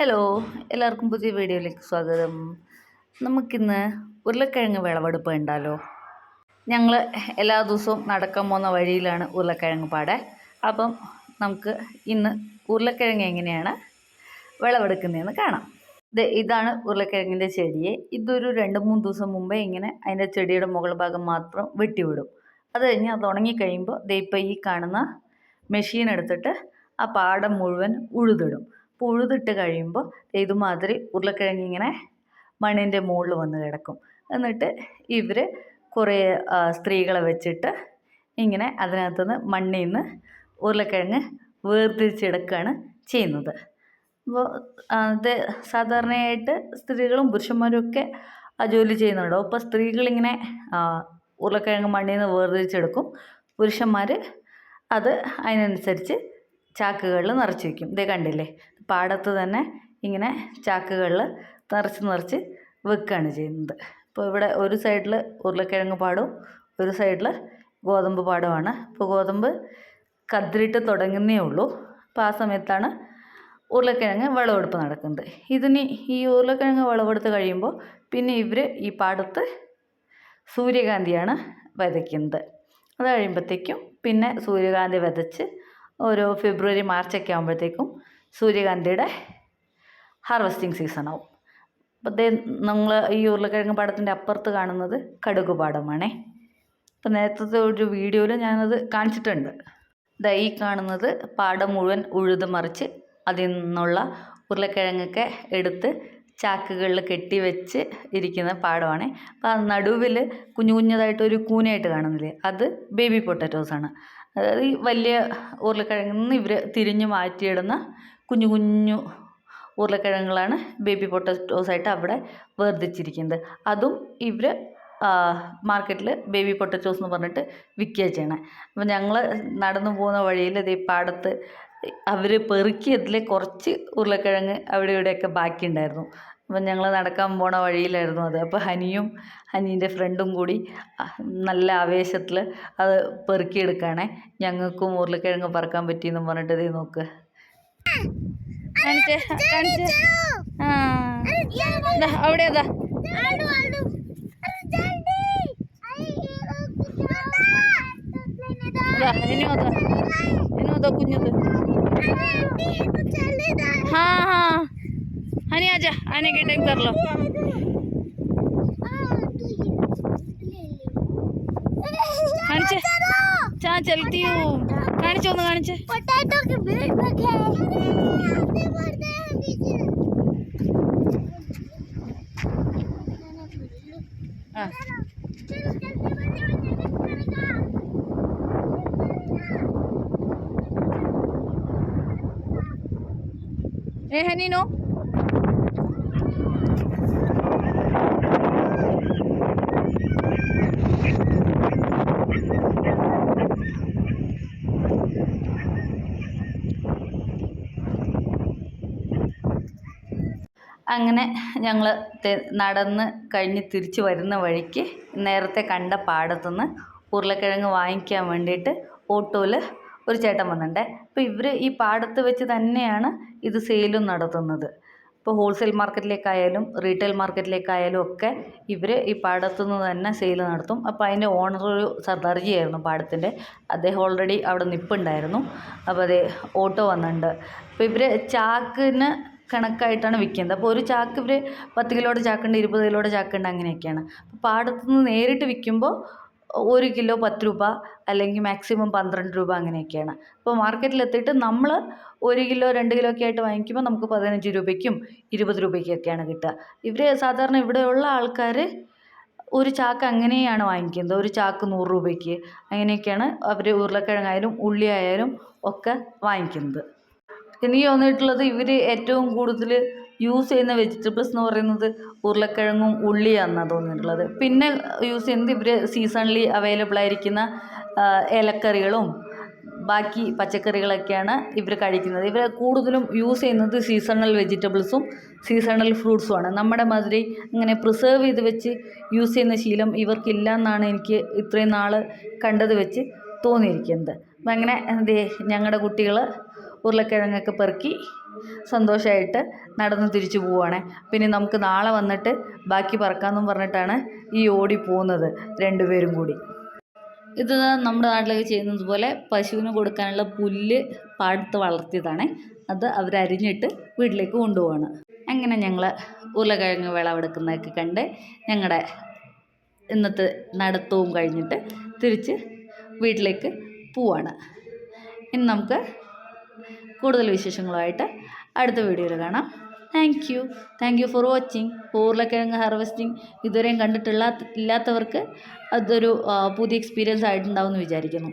Hello, എല്ലാവർക്കും പുതിയ വീഡിയോയിലേക്ക് സ്വാഗതം. നമുക്കിന്ന് ഉരുളക്കിഴങ്ങ് വിളവെടുപ്പ് ഉണ്ടല്ലോ. ഞങ്ങൾ എല്ലാ ദിവസവും നടക്കാൻ പോകുന്ന വഴിയിലാണ് ഉരുളക്കിഴങ്ങ് പാടെ. അപ്പം നമുക്ക് ഇന്ന് ഉരുളക്കിഴങ്ങ് എങ്ങനെയാണ് വിളവെടുക്കുന്നതെന്ന് കാണാം. ഇതാണ് ഉരുളക്കിഴങ്ങിൻ്റെ ചെടിയെ. ഇതൊരു 2-3 ദിവസം മുമ്പേ ഇങ്ങനെ അതിൻ്റെ ചെടിയുടെ മുകൾ ഭാഗം മാത്രം വെട്ടിവിടും. അത് കഴിഞ്ഞ് അത് ഉണങ്ങിക്കഴിയുമ്പോൾ ഇപ്പം ഈ കാണുന്ന മെഷീൻ എടുത്തിട്ട് ആ പാടം മുഴുവൻ ഉഴുതിടും. അപ്പോൾ ഉഴുതിട്ട് കഴിയുമ്പോൾ ഇതുമാതിരി ഉരുളക്കിഴങ്ങ് ഇങ്ങനെ മണ്ണിൻ്റെ മുകളിൽ വന്ന് കിടക്കും. എന്നിട്ട് ഇവർ കുറേ സ്ത്രീകളെ വെച്ചിട്ട് ഇങ്ങനെ അതിനകത്തുനിന്ന് മണ്ണിൽ നിന്ന് ഉരുളക്കിഴങ്ങ് വേർതിരിച്ചെടുക്കുകയാണ് ചെയ്യുന്നത്. അപ്പോൾ അത് സാധാരണയായിട്ട് സ്ത്രീകളും പുരുഷന്മാരും ഒക്കെ ആ ജോലി ചെയ്യുന്നുണ്ടോ. അപ്പോൾ സ്ത്രീകളിങ്ങനെ ഉരുളക്കിഴങ്ങ് മണ്ണിൽ നിന്ന് വേർതിരിച്ചെടുക്കും. പുരുഷന്മാർ അത് അതിനനുസരിച്ച് ചാക്കുകളിൽ നിറച്ച് വയ്ക്കും. ഇതേ കണ്ടില്ലേ, പാടത്ത് തന്നെ ഇങ്ങനെ ചാക്കുകളിൽ നിറച്ച് വെക്കുകയാണ് ചെയ്യുന്നത്. ഇപ്പോൾ ഇവിടെ ഒരു സൈഡിൽ ഉരുളക്കിഴങ്ങ് പാടവും ഒരു സൈഡിൽ ഗോതമ്പ് പാടമാണ്. ഇപ്പോൾ ഗോതമ്പ് കതിരിട്ട് തുടങ്ങുന്നേ ഉള്ളൂ. അപ്പോൾ ആ സമയത്താണ് ഉരുളക്കിഴങ്ങ് വിളവെടുപ്പ് നടക്കുന്നത്. ഇതിന് ഈ ഉരുളക്കിഴങ്ങ് വിളവെടുത്ത് കഴിയുമ്പോൾ പിന്നെ ഇവർ ഈ പാടത്ത് സൂര്യകാന്തിയാണ് വിതയ്ക്കുന്നത്. അത് കഴിയുമ്പോഴത്തേക്കും പിന്നെ സൂര്യകാന്തി വിതച്ച് ഒരു ഫെബ്രുവരി മാർച്ചൊക്കെ ആകുമ്പോഴത്തേക്കും സൂര്യകാന്തിയുടെ ഹാർവെസ്റ്റിംഗ് സീസണാവും. അപ്പോൾ നമ്മൾ ഈ ഉരുളക്കിഴങ്ങ് പാടത്തിൻ്റെ അപ്പുറത്ത് കാണുന്നത് കടുക് പാടമാണേ. അപ്പോൾ നേരത്തെ ഒരു വീഡിയോയിൽ ഞാനത് കാണിച്ചിട്ടുണ്ട്. ഈ കാണുന്നത് പാടം മുഴുവൻ ഉഴുത് മറിച്ച് അതിൽ നിന്നുള്ള ഉരുളക്കിഴങ്ങൊക്കെ എടുത്ത് ചാക്കുകളിൽ കെട്ടിവെച്ച് ഇരിക്കുന്ന പാടമാണ്. അപ്പോൾ ആ നടുവിൽ കുഞ്ഞതായിട്ടൊരു കൂനയായിട്ട് കാണുന്നില്ലേ, അത് ബേബി പൊട്ടറ്റോസാണ്. അതായത് ഈ വലിയ ഉരുളക്കിഴങ്ങിൽ നിന്ന് ഇവർ തിരിഞ്ഞു മാറ്റിയിടുന്ന കുഞ്ഞു ഉരുളക്കിഴങ്ങുകളാണ് ബേബി പൊട്ടറ്റോസായിട്ട് അവിടെ വേർതിരിച്ചിരിക്കുന്നത്. അതും ഇവർ മാർക്കറ്റിൽ ബേബി പൊട്ടറ്റോസ് എന്ന് പറഞ്ഞിട്ട് വിൽക്കുക ചെയ്യണേ. അപ്പോൾ ഞങ്ങൾ നടന്നു പോകുന്ന വഴിയിൽ ഈ പാടത്ത് അവർ പെറുക്കിയതിൽ കുറച്ച് ഉരുളക്കിഴങ്ങ് അവിടെ ഇവിടെയൊക്കെ ബാക്കിയുണ്ടായിരുന്നു. അപ്പം ഞങ്ങൾ നടക്കാൻ പോണ വഴിയിലായിരുന്നു അത്. അപ്പോൾ ഹനീൻ്റെ ഫ്രണ്ടും കൂടി നല്ല ആവേശത്തിൽ അത് പെറുക്കിയെടുക്കുകയാണേ. ഞങ്ങൾക്കും ഉരുളക്കിഴങ്ങ് പറക്കാൻ പറ്റിയെന്ന് പറഞ്ഞിട്ട് ഇത് നോക്ക്. അവിടെ അതാ ഇനോ കുഞ്ഞത്. हाँ हाँ हनी आजा, आने के टाइम कर लो. कानिचे चा चलती हूँ. कानिचे ഒന്ന് കാണിച്ചേ. പൊട്ടാറ്റോ के पेड़ रखे हैं आते बढ़ते हैं पीछे. हां ए हनी नो അങ്ങനെ ഞങ്ങൾ നടന്ന് കഴിഞ്ഞ് തിരിച്ച് വരുന്ന വഴിക്ക് നേരത്തെ കണ്ട പാടത്തുനിന്ന് ഉരുളക്കിഴങ്ങ് വാങ്ങിക്കാൻ വേണ്ടിയിട്ട് ഓട്ടോയിൽ ഒരു ചേട്ടൻ വന്നിട്ടുണ്ടേ. അപ്പോൾ ഇവർ ഈ പാടത്ത് വെച്ച് തന്നെയാണ് ഇത് സെയിലും നടത്തുന്നത്. ഇപ്പോൾ ഹോൾസെയിൽ മാർക്കറ്റിലേക്കായാലും റീറ്റെയിൽ മാർക്കറ്റിലേക്കായാലും ഒക്കെ ഇവർ ഈ പാടത്തുനിന്ന് തന്നെ സെയിൽ നടത്തും. അപ്പോൾ അതിൻ്റെ ഓണർ ഒരു സർദാർജി ആയിരുന്നു പാടത്തിൻ്റെ. അദ്ദേഹം ഓൾറെഡി അവിടെ നിൽപ്പുണ്ടായിരുന്നു. അപ്പോൾ അതേ ഓട്ടോ വന്നിട്ടുണ്ട്. അപ്പോൾ ഇവർ ചാക്കിന് കണക്കായിട്ടാണ് വിൽക്കുന്നത്. അപ്പോൾ ഒരു ചാക്ക് ഇവർ 10 കിലോയുടെ ചാക്കുണ്ട്, 20 കിലോയുടെ ചാക്കുണ്ട്, അങ്ങനെയൊക്കെയാണ്. അപ്പോൾ പാടത്തുനിന്ന് നേരിട്ട് വിൽക്കുമ്പോൾ 1 കിലോ 10 രൂപ അല്ലെങ്കിൽ മാക്സിമം 12 രൂപ അങ്ങനെയൊക്കെയാണ്. അപ്പോൾ മാർക്കറ്റിലെത്തിയിട്ട് നമ്മൾ 1 കിലോ 2 കിലോ ഒക്കെ ആയിട്ട് വാങ്ങിക്കുമ്പോൾ നമുക്ക് 15 രൂപയ്ക്കും 20 രൂപയ്ക്കൊക്കെയാണ് കിട്ടുക. ഇവർ സാധാരണ ഇവിടെയുള്ള ആൾക്കാർ ഒരു ചാക്ക് അങ്ങനെയാണ് വാങ്ങിക്കുന്നത്. ഒരു ചാക്ക് 100 രൂപയ്ക്ക് അങ്ങനെയൊക്കെയാണ് അവർ ഉരുളക്കിഴങ്ങായാലും ഉള്ളി ആയാലും ഒക്കെ വാങ്ങിക്കുന്നത്. എനിക്ക് തോന്നിയിട്ടുള്ളത് ഇവർ ഏറ്റവും കൂടുതൽ യൂസ് ചെയ്യുന്ന വെജിറ്റബിൾസ് എന്ന് പറയുന്നത് ഉരുളക്കിഴങ്ങും ഉള്ളിയാണെന്നാണ് തോന്നിയിട്ടുള്ളത്. പിന്നെ യൂസ് ചെയ്യുന്നത് ഇവർ സീസണലി അവൈലബിൾ ആയിരിക്കുന്ന ഇലക്കറികളും ബാക്കി പച്ചക്കറികളൊക്കെയാണ് ഇവർ കഴിക്കുന്നത്. ഇവർ കൂടുതലും യൂസ് ചെയ്യുന്നത് സീസണൽ വെജിറ്റബിൾസും സീസണൽ ഫ്രൂട്ട്സുമാണ്. നമ്മുടെ മാതിരി ഇങ്ങനെ പ്രിസർവ് ചെയ്ത് വെച്ച് യൂസ് ചെയ്യുന്ന ശീലം ഇവർക്കില്ല എന്നാണ് എനിക്ക് ഇത്രയും നാൾ കണ്ടത് വെച്ച് തോന്നിയിരിക്കുന്നത്. അപ്പം അങ്ങനെ ഞങ്ങളുടെ കുട്ടികൾ ഉരുളക്കിഴങ്ങൊക്കെ പെറുക്കി സന്തോഷമായിട്ട് നടന്ന് തിരിച്ചു പോവുകയാണ്. പിന്നെ നമുക്ക് നാളെ വന്നിട്ട് ബാക്കി പറക്കാമെന്നും പറഞ്ഞിട്ടാണ് ഈ ഓടി പോകുന്നത് രണ്ടുപേരും കൂടി. ഇത് നമ്മുടെ നാട്ടിലൊക്കെ ചെയ്യുന്നത് പോലെ പശുവിന് കൊടുക്കാനുള്ള പുല്ല് പാടത്ത് വളർത്തിയതാണ്. അത് അവരരിഞ്ഞിട്ട് വീട്ടിലേക്ക് കൊണ്ടുപോവാണ്. അങ്ങനെ ഞങ്ങൾ ഉരുളക്കിഴങ്ങ് വിളവെടുക്കുന്നതൊക്കെ കണ്ട് ഞങ്ങളുടെ ഇന്നത്തെ നടത്തവും കഴിഞ്ഞിട്ട് തിരിച്ച് വീട്ടിലേക്ക് പോവാണ്. ഇനി നമുക്ക് കൂടുതൽ വിശേഷങ്ങളുമായിട്ട് അടുത്ത വീഡിയോയിൽ കാണാം. Thank you for watching. ഉരുളക്കിഴങ്ങ് ഹാർവെസ്റ്റിംഗ് ഇതുവരെയും ഇല്ലാത്തവർക്ക് അതൊരു പുതിയ എക്സ്പീരിയൻസ് ആയിട്ടുണ്ടാവും എന്ന് വിചാരിക്കുന്നു.